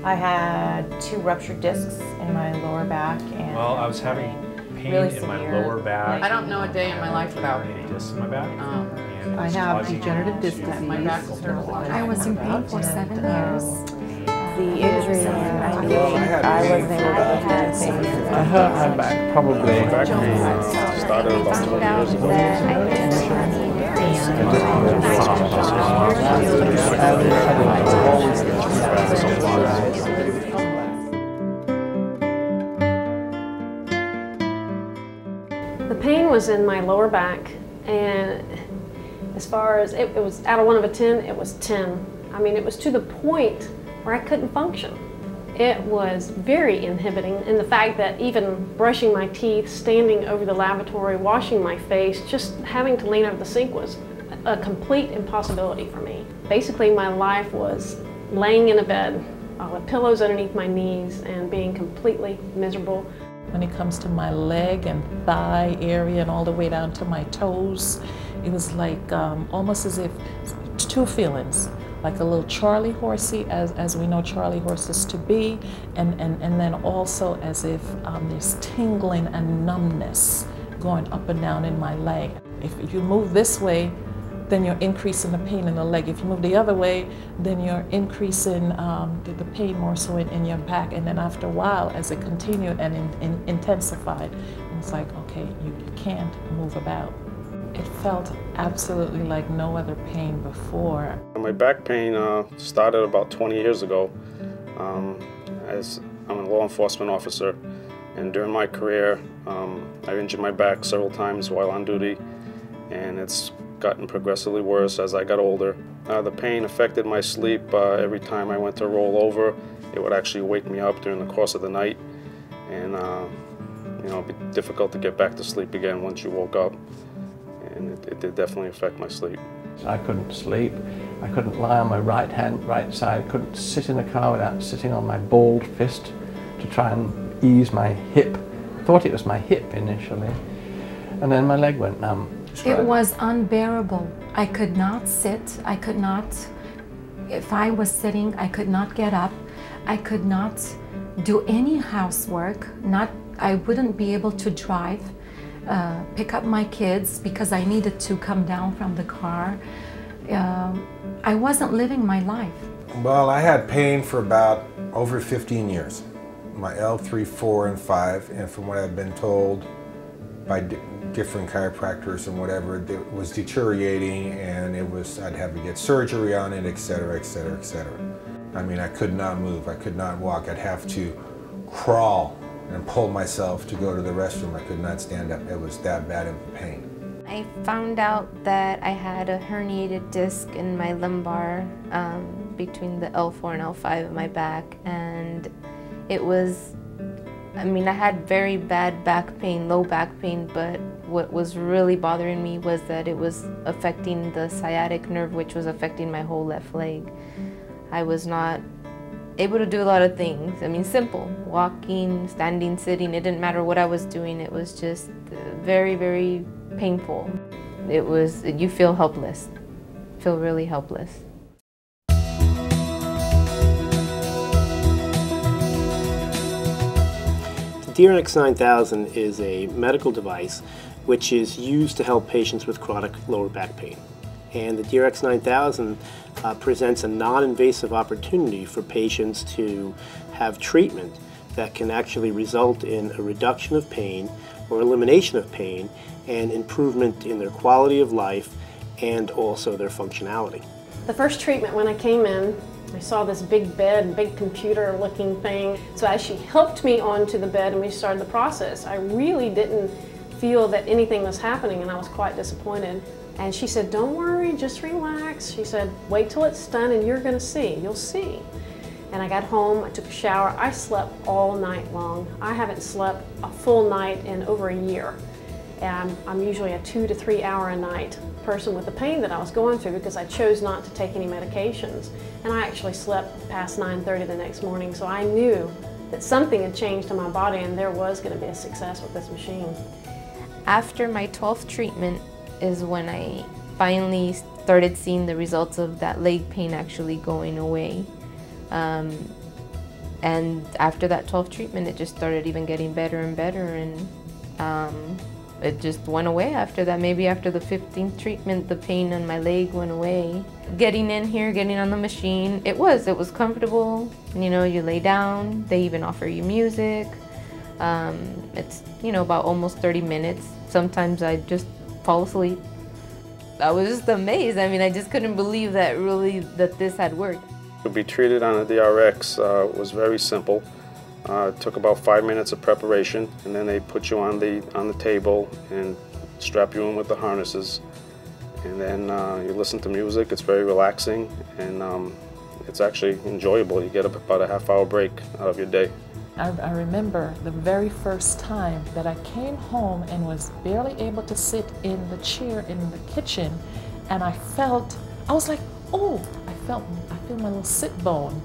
I had 2 ruptured discs in my lower back, and well, I was having pain really in my severe lower back. I don't know a day in my life without herniated discs in my back. And I have degenerative disc disease. my back is paralyzed. I was in pain for 7 years. the injury, and I knew I wasn't able to do anything. I hurt my back probably. Back pain started about 20 years ago. The pain was in my lower back, and as far as it was out of 1 to 10, it was 10. I mean, it was to the point where I couldn't function. It was very inhibiting, and the fact that even brushing my teeth, standing over the lavatory, washing my face, just having to lean over the sink was a complete impossibility for me. Basically, my life was laying in a bed with pillows underneath my knees and being completely miserable. When it comes to my leg and thigh area and all the way down to my toes, it was like almost as if 2 feelings. Like a little Charlie horsey, as we know Charlie horses to be, and then also as if there's tingling and numbness going up and down in my leg. If you move this way, then you're increasing the pain in the leg. If you move the other way, then you're increasing the pain more so in your back. And then after a while, as it continued and intensified, it's like, okay, you can't move about. It felt absolutely like no other pain before. My back pain started about 20 years ago. As I'm a law enforcement officer, and during my career, I've injured my back several times while on duty, and it's gotten progressively worse as I got older. The pain affected my sleep. Every time I went to roll over, it would actually wake me up during the course of the night, and you know, it'd be difficult to get back to sleep again once you woke up. And it did definitely affect my sleep. I couldn't sleep. I couldn't lie on my right side. I couldn't sit in the car without sitting on my balled fist to try and ease my hip. I thought it was my hip initially. And then my leg went numb. It was unbearable. I could not sit. I could not, if I was sitting, I could not get up. I could not do any housework. I wouldn't be able to drive. Pick up my kids because I needed to come down from the car. I wasn't living my life. Well, I had pain for about over 15 years. My L3, 4, and 5, and from what I've been told by different chiropractors and whatever, it was deteriorating, and I'd have to get surgery on it, etc., etc., etc. I mean, I could not move. I could not walk. I'd have to crawl and pull myself to go to the restroom. I could not stand up. It was that bad of pain. I found out that I had a herniated disc in my lumbar between the L4 and L5 of my back, and it was, I mean, I had very bad back pain, low back pain, but what was really bothering me was that it was affecting the sciatic nerve, which was affecting my whole left leg. I was not able to do a lot of things. I mean, simple, walking, standing, sitting, it didn't matter what I was doing. It was just very, very painful. It was, you feel helpless, feel really helpless. The DRX 9000 is a medical device which is used to help patients with chronic lower back pain. And the DRX 9000 presents a non-invasive opportunity for patients to have treatment that can actually result in a reduction of pain or elimination of pain and improvement in their quality of life and also their functionality. The first treatment, when I came in, I saw this big bed, big computer looking thing. So as she helped me onto the bed and we started the process, I really didn't feel that anything was happening, and I was quite disappointed. And she said, don't worry, just relax. She said, wait till it's done and you're gonna see, you'll see. And I got home, I took a shower, I slept all night long. I haven't slept a full night in over a year. And I'm usually a 2 to 3 hour a night person with the pain that I was going through because I chose not to take any medications. And I actually slept past 9:30 the next morning, so I knew that something had changed in my body and there was gonna be a success with this machine. After my 12th treatment is when I finally started seeing the results of that leg pain actually going away. And after that 12th treatment, it just started even getting better and better, and it just went away after that. Maybe after the 15th treatment, the pain on my leg went away. Getting in here, getting on the machine, it was comfortable. You know, you lay down, they even offer you music. It's, you know, about almost 30 minutes. Sometimes I just fall asleep. I was just amazed. I mean, I just couldn't believe that this had worked. To be treated on a DRX was very simple. It took about 5 minutes of preparation, and then they put you on the table and strap you in with the harnesses. And then you listen to music. It's very relaxing, and it's actually enjoyable. You get about a half-hour break out of your day. I remember the very first time that I came home and was barely able to sit in the chair in the kitchen, and I was like, oh, I feel my little sit bone.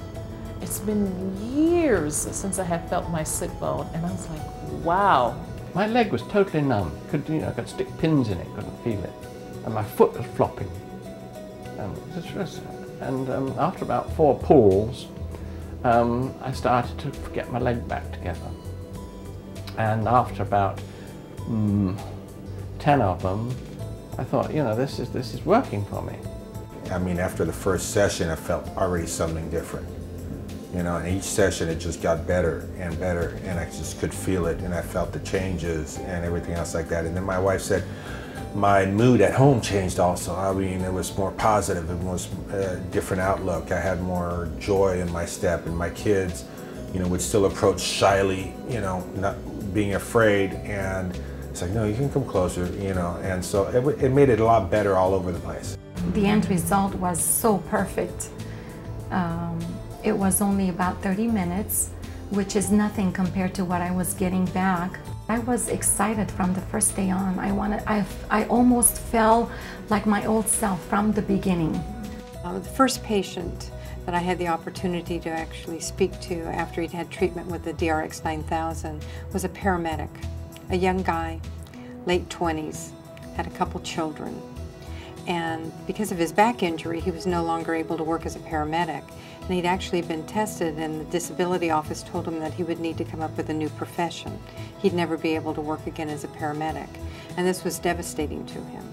It's been years since I had felt my sit bone, and I was like, wow. My leg was totally numb. Could stick pins in it, couldn't feel it. And my foot was flopping. And after about 4 pulls, I started to get my leg back together. And after about 10 of them, I thought, you know, this is working for me. I mean, after the first session, I felt already something different. You know, and each session it just got better and better, and I just could feel it, and I felt the changes and everything else like that. And then my wife said my mood at home changed also. I mean, it was more positive, it was a different outlook. I had more joy in my step, and my kids, you know, would still approach shyly, you know, not being afraid, and it's like, no, you can come closer, you know, and so it made it a lot better all over the place. The end result was so perfect. It was only about 30 minutes, which is nothing compared to what I was getting back. I was excited from the first day on. I almost felt like my old self from the beginning. The first patient that I had the opportunity to actually speak to after he'd had treatment with the DRX 9000 was a paramedic, a young guy, late 20s, had a couple children. And because of his back injury, he was no longer able to work as a paramedic. And he'd actually been tested, and the disability office told him that he would need to come up with a new profession. He'd never be able to work again as a paramedic. And this was devastating to him.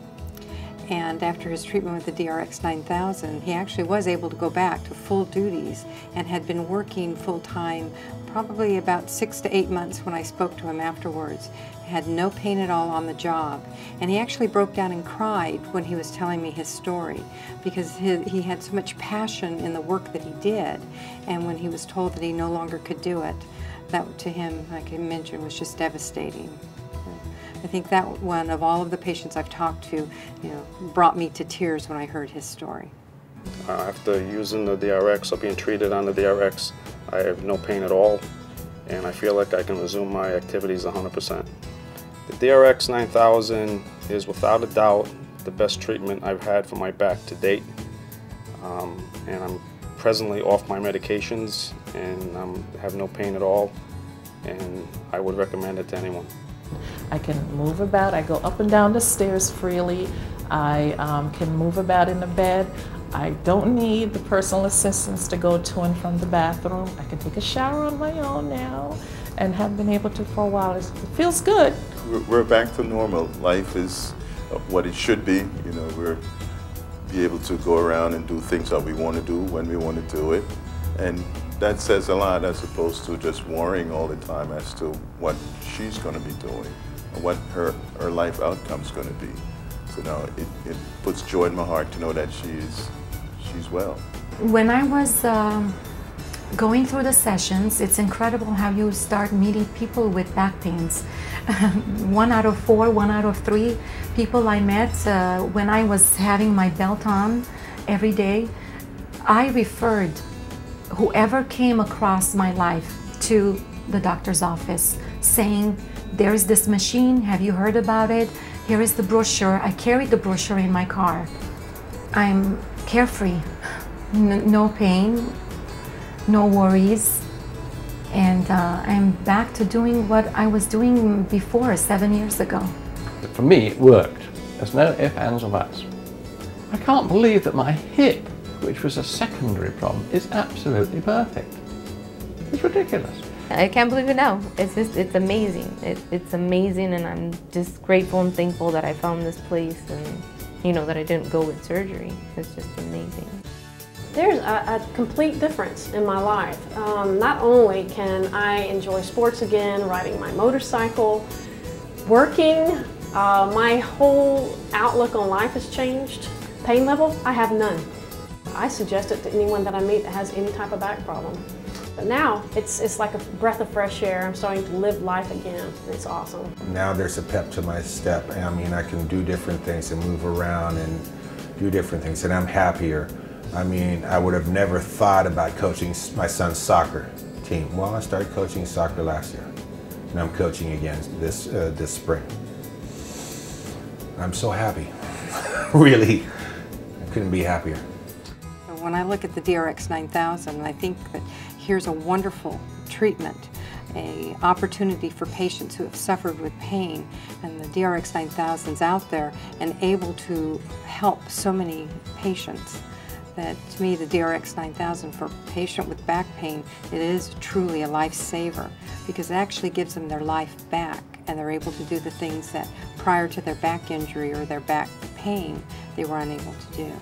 And after his treatment with the DRX 9000, he actually was able to go back to full duties and had been working full-time probably about 6 to 8 months when I spoke to him afterwards. Had no pain at all on the job, and he actually broke down and cried when he was telling me his story, because he had so much passion in the work that he did, and when he was told that he no longer could do it, that to him, like I mentioned, was just devastating. I think that one of all of the patients I've talked to, you know, brought me to tears when I heard his story. After using the DRX or being treated on the DRX, I have no pain at all, and I feel like I can resume my activities 100%. The DRX 9000 is without a doubt the best treatment I've had for my back to date, and I'm presently off my medications and have no pain at all, and I would recommend it to anyone. I can move about. I go up and down the stairs freely. I can move about in the bed. I don't need the personal assistance to go to and from the bathroom. I can take a shower on my own now, and have been able to for a while. It feels good. We're back to normal. Life is what it should be. You know, we're be able to go around and do things that we want to do when we want to do it, and that says a lot as opposed to just worrying all the time as to what she's going to be doing and what her life outcome's going to be. So now it puts joy in my heart to know that she's well. When I was going through the sessions, it's incredible how you start meeting people with back pains. 1 out of 4, 1 out of 3 people I met when I was having my belt on every day, I referred whoever came across my life to the doctor's office saying, there is this machine, have you heard about it? Here is the brochure. I carried the brochure in my car. I'm carefree, no pain, no worries, and I'm back to doing what I was doing before 7 years ago. For me, it worked. There's no ifs, ands, or buts. I can't believe that my hip, which was a secondary problem, is absolutely perfect. It's ridiculous. I can't believe it now. It's amazing. It's amazing, and I'm just grateful and thankful that I found this place, and you know, that I didn't go with surgery. It's just amazing. There's a complete difference in my life. Not only can I enjoy sports again, riding my motorcycle, working, my whole outlook on life has changed. Pain level, I have none. I suggest it to anyone that I meet that has any type of back problem. But now, it's like a breath of fresh air. I'm starting to live life again. It's awesome. Now there's a pep to my step. I mean, I can do different things and move around and do different things, and I'm happier. I mean, I would have never thought about coaching my son's soccer team. Well, I started coaching soccer last year, and I'm coaching again this spring. I'm so happy. Really, I couldn't be happier. When I look at the DRX 9000, I think that here's a wonderful treatment, an opportunity for patients who have suffered with pain, and the DRX 9000's out there and able to help so many patients. That to me, the DRX 9000 for a patient with back pain, it is truly a lifesaver, because it actually gives them their life back, and they're able to do the things that prior to their back injury or their back pain, they were unable to do.